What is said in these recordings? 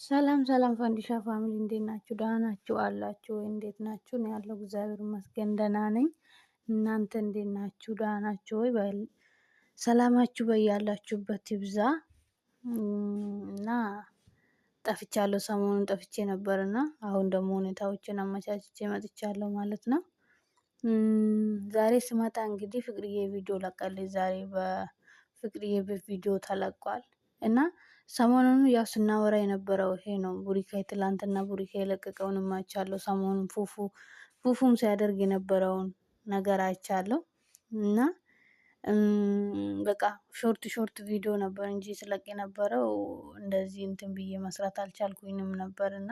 ሰላም ሰላም ፈንዲሻ ፋሚሊ እንዴት ናችሁ? ደህና ናችሁ አላችሁ ወይ? እንዴት ናችሁ? እኔ ያለው እግዚአብሔር ይመስገን ደህና ነኝ። እናንተ እንዴት ናችሁ? ደህና ናችሁ ወይ? ሰላማችሁ በያላችሁበት ይብዛ። እና ጠፍቻለሁ፣ ሰሞኑን ጠፍቼ ነበርና አሁን ደግሞ ሁኔታዎችን አመቻችቼ መጥቻለሁ ማለት ነው። ዛሬ ስመጣ እንግዲህ ፍቅርዬ ቪዲዮ ለቃለች። ዛሬ በፍቅርዬ ቪዲዮ ተለቋል እና ሰሞኑን ያው ስናወራ የነበረው ይሄ ነው። ቡሪካ ትላንትና ቡሪካ የለቀቀውን አይቻለሁ። ሰሞኑን ፉፉም ሲያደርግ የነበረውን ነገር አይቻለሁ እና በቃ ሾርት ቪዲዮ ነበር እንጂ ስለቅ የነበረው እንደዚህ እንትን ብዬ መስራት አልቻልኩኝም ነበር። እና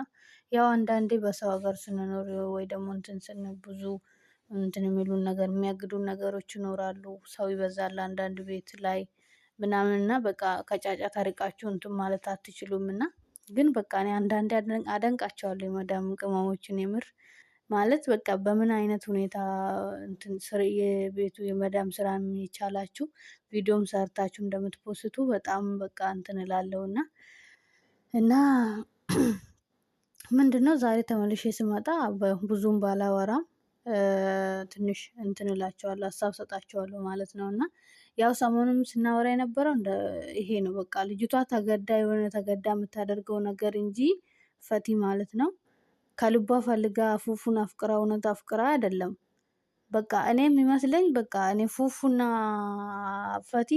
ያው አንዳንዴ በሰው ሀገር ስንኖር ወይ ደግሞ እንትን ስንል ብዙ እንትን የሚሉን ነገር የሚያግዱን ነገሮች ይኖራሉ። ሰው ይበዛል አንዳንድ ቤት ላይ ምናምን እና በቃ ከጫጫታ ርቃችሁ እንትን ማለት አትችሉም። እና ግን በቃ እኔ አንዳንዴ አደንቃቸዋለሁ የመዳም ቅመሞችን የምር ማለት በቃ በምን አይነት ሁኔታ እንትን የቤቱ የመዳም ስራ የቻላችሁ ቪዲዮም ሰርታችሁ እንደምትፖስቱ በጣም በቃ እንትን እላለሁ። እና ምንድነው ዛሬ ተመልሼ ስመጣ ብዙም ባላወራም ትንሽ እንትን እላቸዋለሁ፣ ሀሳብ ሰጣቸዋለሁ ማለት ነው። እና ያው ሰሞኑን ስናወራ የነበረው ይሄ ነው። በቃ ልጅቷ ተገዳ የሆነ ተገዳ የምታደርገው ነገር እንጂ ፈቲ ማለት ነው ከልቧ ፈልጋ ፉፉን አፍቅራ እውነት አፍቅራ አይደለም። በቃ እኔ የሚመስለኝ በቃ እኔ ፉፉና ፈቲ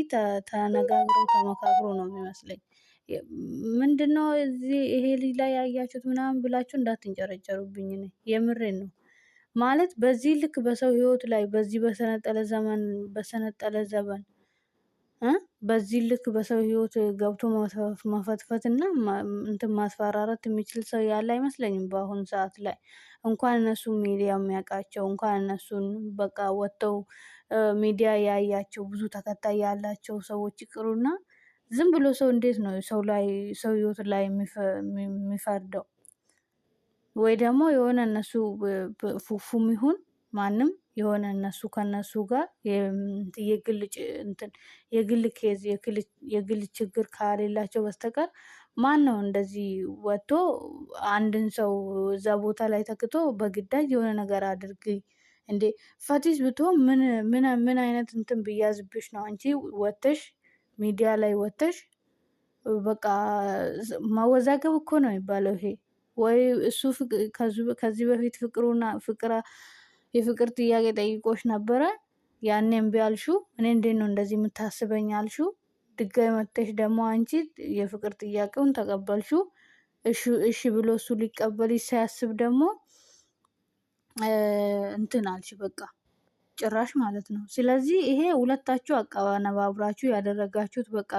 ተነጋግረው ተመካክሮ ነው የሚመስለኝ። ምንድነው እዚህ ይሄ ልጅ ላይ ያያችሁት ምናምን ብላችሁ እንዳትንጨረጨሩብኝ፣ እኔ የምሬን ነው። ማለት በዚህ ልክ በሰው ህይወት ላይ በዚህ በሰነጠለ ዘመን በዚህ ልክ በሰው ህይወት ገብቶ መፈትፈት እና እንትን ማስፈራራት የሚችል ሰው ያለ አይመስለኝም በአሁኑ ሰዓት ላይ። እንኳን እነሱ ሚዲያ የሚያውቃቸው እንኳን እነሱን በቃ ወጥተው ሚዲያ ያያቸው ብዙ ተከታይ ያላቸው ሰዎች ይቅሩና ዝም ብሎ ሰው እንዴት ነው ሰው ህይወት ላይ የሚፈርደው? ወይ ደግሞ የሆነ እነሱ ፉፉም ይሁን ማንም የሆነ እነሱ ከነሱ ጋር የግል ኬዝ የግል ችግር ከሌላቸው በስተቀር ማን ነው እንደዚህ ወጥቶ አንድን ሰው እዛ ቦታ ላይ ተክቶ በግዳጅ የሆነ ነገር አድርግ እንዴ? ፈቲስ ብትሆን ምን አይነት እንትን ብያዝብሽ ነው አንቺ ወጥተሽ ሚዲያ ላይ ወጥተሽ በቃ ማወዛገብ እኮ ነው የሚባለው ይሄ። ወይ እሱ ከዚህ በፊት የፍቅር ጥያቄ ጠይቆሽ ነበረ፣ ያኔ እምቢ አልሽው። እኔ እንዴት ነው እንደዚህ የምታስበኝ አልሽው። ድጋሚ መጥተሽ ደግሞ አንቺ የፍቅር ጥያቄውን ተቀበልሽው። እሺ ብሎ እሱ ሊቀበልሽ ሳያስብ ደግሞ እንትን አልሽ በቃ ጭራሽ ማለት ነው። ስለዚህ ይሄ ሁለታችሁ አቀባነባብራችሁ ያደረጋችሁት በቃ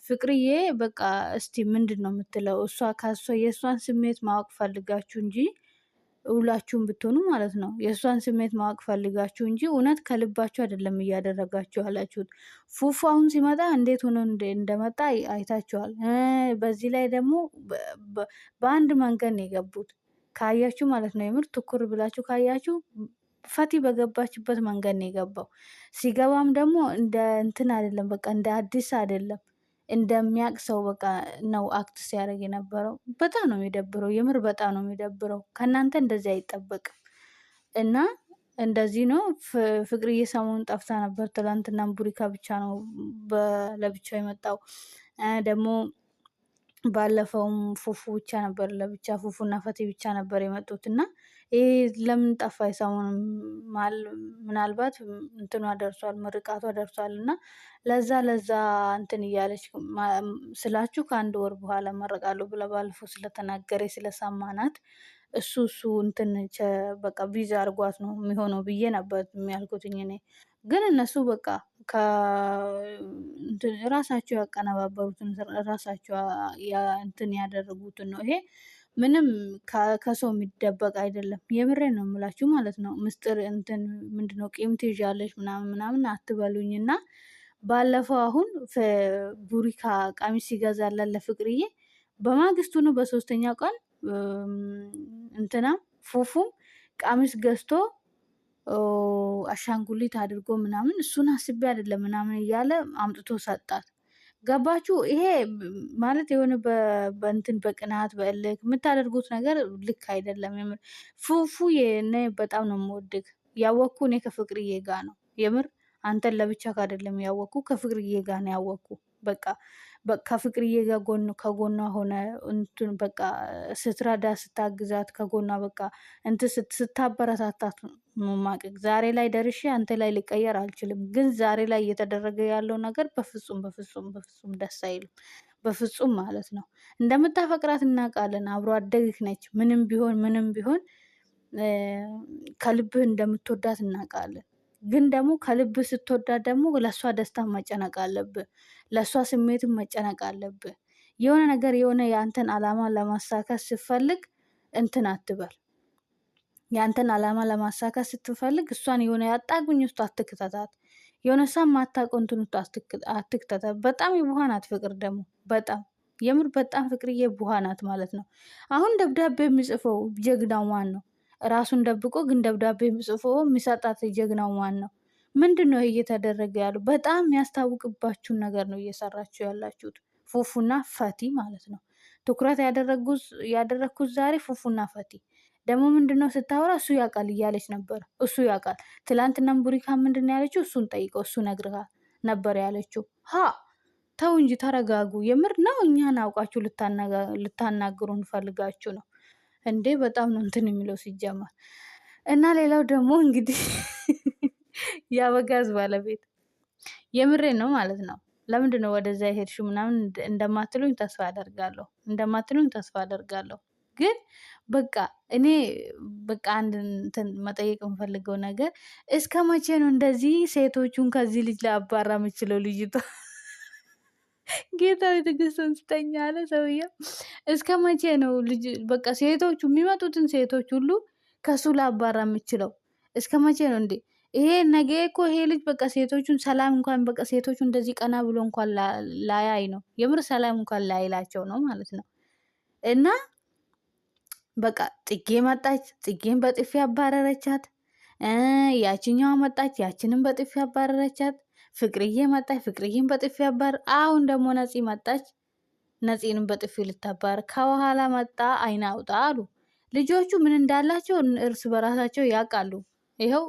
ፍቅርዬ በቃ እስቲ ምንድን ነው የምትለው እሷ የእሷን ስሜት ማወቅ ፈልጋችሁ እንጂ ሁላችሁም ብትሆኑ ማለት ነው የእሷን ስሜት ማወቅ ፈልጋችሁ እንጂ እውነት ከልባችሁ አይደለም እያደረጋችሁ ያላችሁት። ፉፉ አሁን ሲመጣ እንዴት ሆኖ እንደመጣ አይታችኋል። በዚህ ላይ ደግሞ በአንድ መንገድ ነው የገቡት ካያችሁ ማለት ነው። የምር ትኩር ብላችሁ ካያችሁ ፈቲ በገባችበት መንገድ ነው የገባው። ሲገባም ደግሞ እንደ እንትን አይደለም፣ በቃ እንደ አዲስ አይደለም፣ እንደሚያውቅ ሰው በቃ ነው አክት ሲያደርግ የነበረው። በጣም ነው የሚደብረው፣ የምር በጣም ነው የሚደብረው። ከእናንተ እንደዚህ አይጠበቅም። እና እንደዚህ ነው። ፍቅርዬ ሰሞኑን ጠፍታ ነበር። ትላንትና ቡሪካ ብቻ ነው ለብቻው የመጣው። ደግሞ ባለፈውም ፉፉ ብቻ ነበር ለብቻ፣ ፉፉና ፈቲ ብቻ ነበር የመጡት። እና ይሄ ለምን ጠፋ? ሰሞኑን ምናልባት እንትኗ ደርሷል፣ ምርቃቷ ደርሷል እና ለዛ እንትን እያለች ስላችሁ ከአንድ ወር በኋላ መረቃለሁ ብላ ባለፈው ስለተናገረ ስለሰማናት እሱ እንትን በቃ ቪዛ አድርጓት ነው የሚሆነው ብዬ ነበር የሚያልኩትኝ እኔ። ግን እነሱ በቃ ራሳቸው ያቀነባበሩትን ራሳቸው እንትን ያደረጉትን ነው። ይሄ ምንም ከሰው የሚደበቅ አይደለም። የምሬን ነው የምላችሁ ማለት ነው። ምስጢር እንትን ምንድነው ቂም ትይዣለሽ ምናምን አትበሉኝ። እና ባለፈው አሁን ቡሪካ ቀሚስ ሲገዛላት ለፍቅርዬ በማግስቱ ነው በሶስተኛው ቀን እንትና ፉፉም ቀሚስ ገዝቶ አሻንጉሊት አድርጎ ምናምን እሱን አስቤ አይደለም ምናምን እያለ አምጥቶ ሰጣት። ገባችሁ? ይሄ ማለት የሆነ በእንትን በቅናት በእልክ የምታደርጉት ነገር ልክ አይደለም። የምር ፉፉዬ እኔ በጣም ነው የምወድግ። ያወቅኩ እኔ ከፍቅርዬ ጋር ነው የምር አንተን ለብቻ አይደለም ያወቅኩ ከፍቅርዬ ጋር ነው ያወቅኩ። በቃ ከፍቅርዬ ጋር ከጎኗ ሆነ እንትን በቃ ስትረዳ ስታግዛት ከጎኗ በቃ እንትን ስታበረታታት ማቀቅ። ዛሬ ላይ ደርሼ አንተ ላይ ሊቀየር አልችልም፣ ግን ዛሬ ላይ እየተደረገ ያለው ነገር በፍጹም በፍጹም በፍጹም ደስ አይልም። በፍጹም ማለት ነው። እንደምታፈቅራት እናውቃለን። አብሮ አደግህ ነች። ምንም ቢሆን ምንም ቢሆን ከልብህ እንደምትወዳት እናውቃለን። ግን ደግሞ ከልብህ ስትወዳት ደግሞ ለእሷ ደስታ መጨነቅ አለብህ። ለእሷ ስሜትን መጨነቅ አለብህ። የሆነ ነገር የሆነ የአንተን አላማ ለማሳካት ስትፈልግ እንትን አትበል። የአንተን አላማ ለማሳካት ስትፈልግ እሷን የሆነ ያጣጉኝ ውስጥ አትክተታት። የሆነ ሰው ማታውቀው እንትን ውስጥ አትክተታት። በጣም የቡሃ ናት ፍቅር ደግሞ በጣም የምር በጣም ፍቅርዬ ቡሃ ናት ማለት ነው። አሁን ደብዳቤ የሚጽፈው ጀግናው ማን ነው? ራሱን ደብቆ ግን ደብዳቤ የሚጽፈው የሚሰጣት ጀግናው ማን ነው? ምንድን ነው እየተደረገ ያሉ? በጣም የሚያስታውቅባችሁን ነገር ነው እየሰራችሁ ያላችሁት። ፉፉና ፈቲ ማለት ነው። ትኩረት ያደረግኩት ዛሬ ፉፉና ፈቲ ደግሞ ምንድን ነው ስታወራ እሱ ያውቃል እያለች ነበር። እሱ ያውቃል። ትላንትናም ቡሪካ ምንድን ነው ያለችው? እሱን ጠይቀው እሱ ነግርሃል ነበር ያለችው። ተው እንጂ ተረጋጉ። የምር ነው እኛን አውቃችሁ ልታናግሩ እንፈልጋችሁ ነው እንዴ? በጣም ነው እንትን የሚለው ሲጀመር። እና ሌላው ደግሞ እንግዲህ የአበጋዝ ባለቤት የምሬን ነው ማለት ነው። ለምንድን ነው ወደዛ የሄድሽው ምናምን እንደማትሉኝ ተስፋ አደርጋለሁ። ግን በቃ እኔ በቃ አንድ እንትን መጠየቅ የምፈልገው ነገር እስከ መቼ ነው እንደዚህ ሴቶቹን ከዚህ ልጅ ላይ አባራ የምችለው? ልጅቷ ጌታ ትዕግስቱን ስጠኝ አለ ሰውዬው። እስከ መቼ ነው ልጅ በቃ ሴቶቹ የሚመጡትን ሴቶች ሁሉ ከሱ ላይ አባራ የምችለው? እስከ መቼ ነው እንዴ? ይሄ ነገ እኮ ይሄ ልጅ በቃ ሴቶቹን ሰላም እንኳን በቃ ሴቶቹ እንደዚህ ቀና ብሎ እንኳን ላያይ ነው የምር ሰላም እንኳን ላይላቸው ነው ማለት ነው። እና በቃ ጽጌ መጣች፣ ጽጌን በጥፊ አባረረቻት። ያችኛዋ መጣች፣ ያችንን በጥፊ አባረረቻት። ፍቅርዬ መጣች፣ ፍቅርዬን በጥፊ አሁን ደግሞ ነፂ መጣች፣ ነፂንም በጥፊ ልታባር ከኋላ መጣ። አይን አውጣ አሉ ልጆቹ። ምን እንዳላቸው እርስ በራሳቸው ያውቃሉ። ይኸው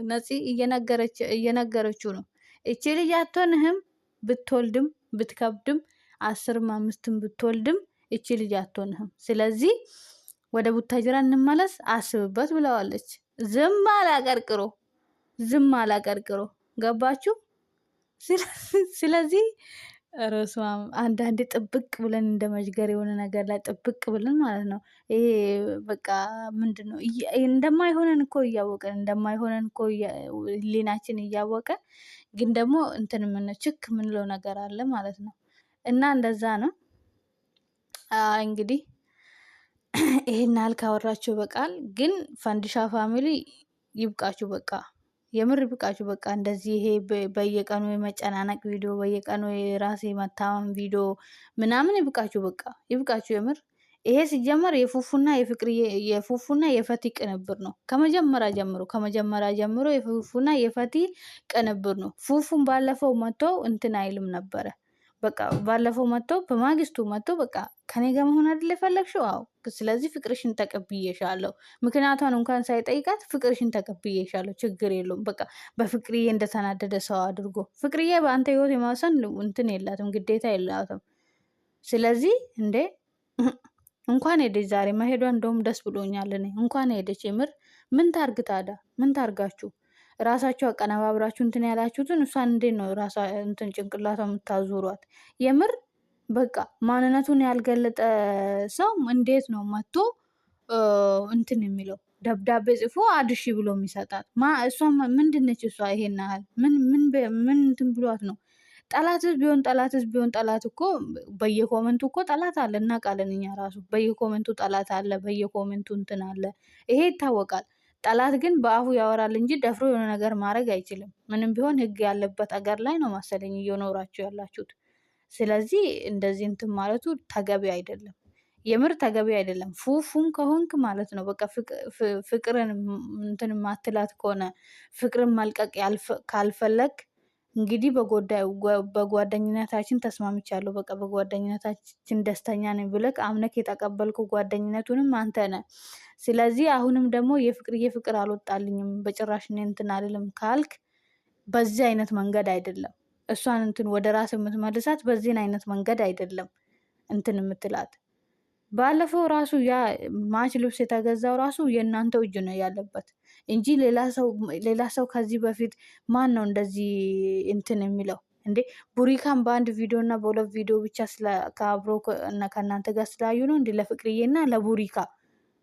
ነፂ እየነገረችው ነው። እቺ ልጅ አትሆንህም፣ ብትወልድም ብትከብድም 10ም 5ም ብትወልድም እቺ ልጅ አትሆንህም። ስለዚህ ወደ ቡታጅራ እንመለስ፣ አስብበት ብለዋለች። ዝም አላቀርቅሮ ገባችሁ? ስለዚህ ረሱም አንዳንዴ ጥብቅ ብለን እንደ መዥገር የሆነ ነገር ላይ ጥብቅ ብለን ማለት ነው። ይሄ በቃ ምንድን ነው እንደማይሆነን እኮ እያወቀን እንደማይሆነን እኮ ህሊናችን እያወቀ ግን ደግሞ እንትን ችክ የምንለው ነገር አለ ማለት ነው። እና እንደዛ ነው እንግዲህ ይሄን ያህል ካወራችሁ በቃል ግን ፈንድሻ ፋሚሊ ይብቃችሁ። በቃ የምር ይብቃችሁ። በቃ እንደዚህ ይሄ በየቀኑ የመጨናነቅ ቪዲዮ፣ በየቀኑ የራሴ መታመም ቪዲዮ ምናምን ይብቃችሁ። በቃ ይብቃችሁ የምር። ይሄ ሲጀመር የፉፉና የፈቲ ቅንብር ነው። ከመጀመሪያ ጀምሮ የፉፉና የፈቲ ቅንብር ነው። ፉፉን ባለፈው መጥተው እንትን አይልም ነበረ። በቃ ባለፈው መጥተው በማግስቱ መጥተው በቃ ከኔ ጋር መሆን አይደል የፈለግሽው? አዎ፣ ስለዚህ ፍቅርሽን ተቀብዬሻለሁ። ምክንያቷን እንኳን ሳይጠይቃት ፍቅርሽን ተቀብዬሻለሁ፣ ችግር የለውም። በቃ በፍቅርዬ እንደተናደደ ሰው አድርጎ። ፍቅርዬ በአንተ ህይወት የማውሰን እንትን የላትም፣ ግዴታ የላትም። ስለዚህ እንዴ እንኳን ሄደች ዛሬ መሄዷ እንደውም ደስ ብሎኛል እኔ። እንኳን ሄደች የምር። ምን ታርግ ታዲያ? ምን ታርጋችሁ? ራሳችሁ አቀነባብራችሁ እንትን ያላችሁትን እሷን እንዴት ነው ራሷ እንትን ጭንቅላቷ የምታዞሯት? የምር በቃ ማንነቱን ያልገለጠ ሰው እንዴት ነው መጥቶ እንትን የሚለው? ደብዳቤ ጽፎ አድሺ ብሎ የሚሰጣት እሷ ምንድነች? እሷ ይሄን ያህል ምን እንትን ብሏት ነው? ጠላትስ ቢሆን ጠላት እኮ በየኮመንቱ እኮ ጠላት አለ፣ እናውቃለን እኛ ራሱ በየኮመንቱ ጠላት አለ፣ በየኮመንቱ እንትን አለ። ይሄ ይታወቃል። ጠላት ግን በአፉ ያወራል እንጂ ደፍሮ የሆነ ነገር ማድረግ አይችልም። ምንም ቢሆን ህግ ያለበት አገር ላይ ነው መሰለኝ እየኖራችሁ ያላችሁት። ስለዚህ እንደዚህ እንትን ማለቱ ተገቢ አይደለም፣ የምር ተገቢ አይደለም። ፉፉም ከሆንክ ማለት ነው በቃ ፍቅርን እንትን ማትላት ከሆነ ፍቅርን መልቀቅ ካልፈለግ እንግዲህ በጓደኝነታችን ተስማምቻለሁ፣ በቃ በጓደኝነታችን ደስተኛ ነኝ ብለህ አምነክ የተቀበልኩ ጓደኝነቱንም አንተ ነህ። ስለዚህ አሁንም ደግሞ የፍቅርዬ ፍቅር አልወጣልኝም በጭራሽ እኔ እንትን አልልም ካልክ በዚህ አይነት መንገድ አይደለም እሷን እንትን ወደ ራስ የምትመልሳት በዚህን አይነት መንገድ አይደለም እንትን የምትላት። ባለፈው ራሱ ያ ማች ልብስ የተገዛው ራሱ የእናንተው እጅ ነው ያለበት እንጂ ሌላ ሰው ከዚህ በፊት ማን ነው እንደዚህ እንትን የሚለው እንዴ? ቡሪካን በአንድ ቪዲዮ እና በሁለት ቪዲዮ ብቻ ከአብሮ ከእናንተ ጋር ስላዩ ነው እንዲ ለፍቅርዬና ለቡሪካ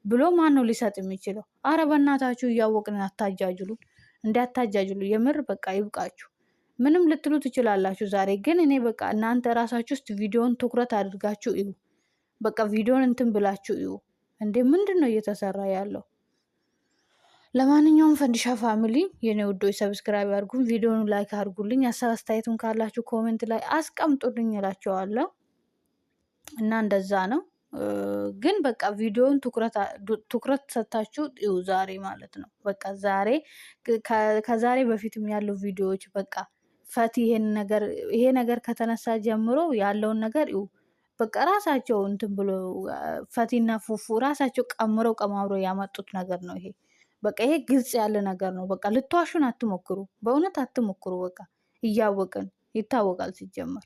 ብሎ ማን ነው ሊሰጥ የሚችለው? አረ በእናታችሁ እያወቅን አታጃጅሉን፣ እንዳታጃጅሉ የምር በቃ ይብቃችሁ። ምንም ልትሉ ትችላላችሁ። ዛሬ ግን እኔ በቃ እናንተ ራሳችሁ ውስጥ ቪዲዮን ትኩረት አድርጋችሁ እዩ። በቃ ቪዲዮን እንትን ብላችሁ እዩ። እንዴ ምንድን ነው እየተሰራ ያለው? ለማንኛውም ፈንዲሻ ፋሚሊ የኔ ውዶች ሰብስክራይብ አድርጉኝ፣ ቪዲዮን ላይክ አድርጉልኝ፣ ሀሳብ አስተያየቱን ካላችሁ ኮሜንት ላይ አስቀምጡልኝ እላቸዋለሁ። እና እንደዛ ነው። ግን በቃ ቪዲዮን ትኩረት ሰታችሁ እዩ ዛሬ ማለት ነው። በቃ ዛሬ ከዛሬ በፊትም ያለው ቪዲዮዎች በቃ ፈቲ ይሄ ነገር ከተነሳ ጀምሮ ያለውን ነገር እዩ። በቃ ራሳቸው እንትን ብሎ ፈቲና ፉፉ ራሳቸው ቀማምረው ያመጡት ነገር ነው ይሄ። በቃ ይሄ ግልጽ ያለ ነገር ነው። በቃ ልትዋሹን አትሞክሩ፣ በእውነት አትሞክሩ። በቃ እያወቅን ይታወቃል ሲጀመር።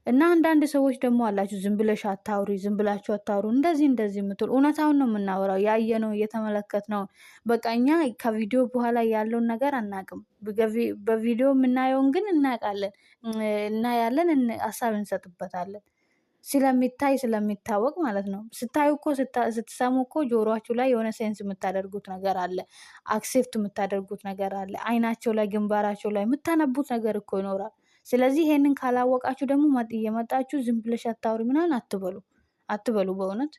እና አንዳንድ ሰዎች ደግሞ አላችሁ ዝም ብለሽ አታውሪ፣ ዝም ብላችሁ አታውሩ፣ እንደዚህ የምትሉ እውነታውን ነው የምናወራው፣ ያየነው እየተመለከትነው። በቃ እኛ ከቪዲዮ በኋላ ያለውን ነገር አናቅም፣ በቪዲዮ የምናየውን ግን እናውቃለን፣ እናያለን፣ ሀሳብ እንሰጥበታለን። ስለሚታይ ስለሚታወቅ ማለት ነው። ስታዩ እኮ ስትሰሙ እኮ ጆሮአችሁ ላይ የሆነ ሴንስ የምታደርጉት ነገር አለ፣ አክሴፕት የምታደርጉት ነገር አለ። አይናቸው ላይ ግንባራቸው ላይ የምታነቡት ነገር እኮ ይኖራል። ስለዚህ ይሄንን ካላወቃችሁ ደግሞ እየመጣችሁ ዝም ብለሽ አታውሪ ምናምን አትበሉ በእውነት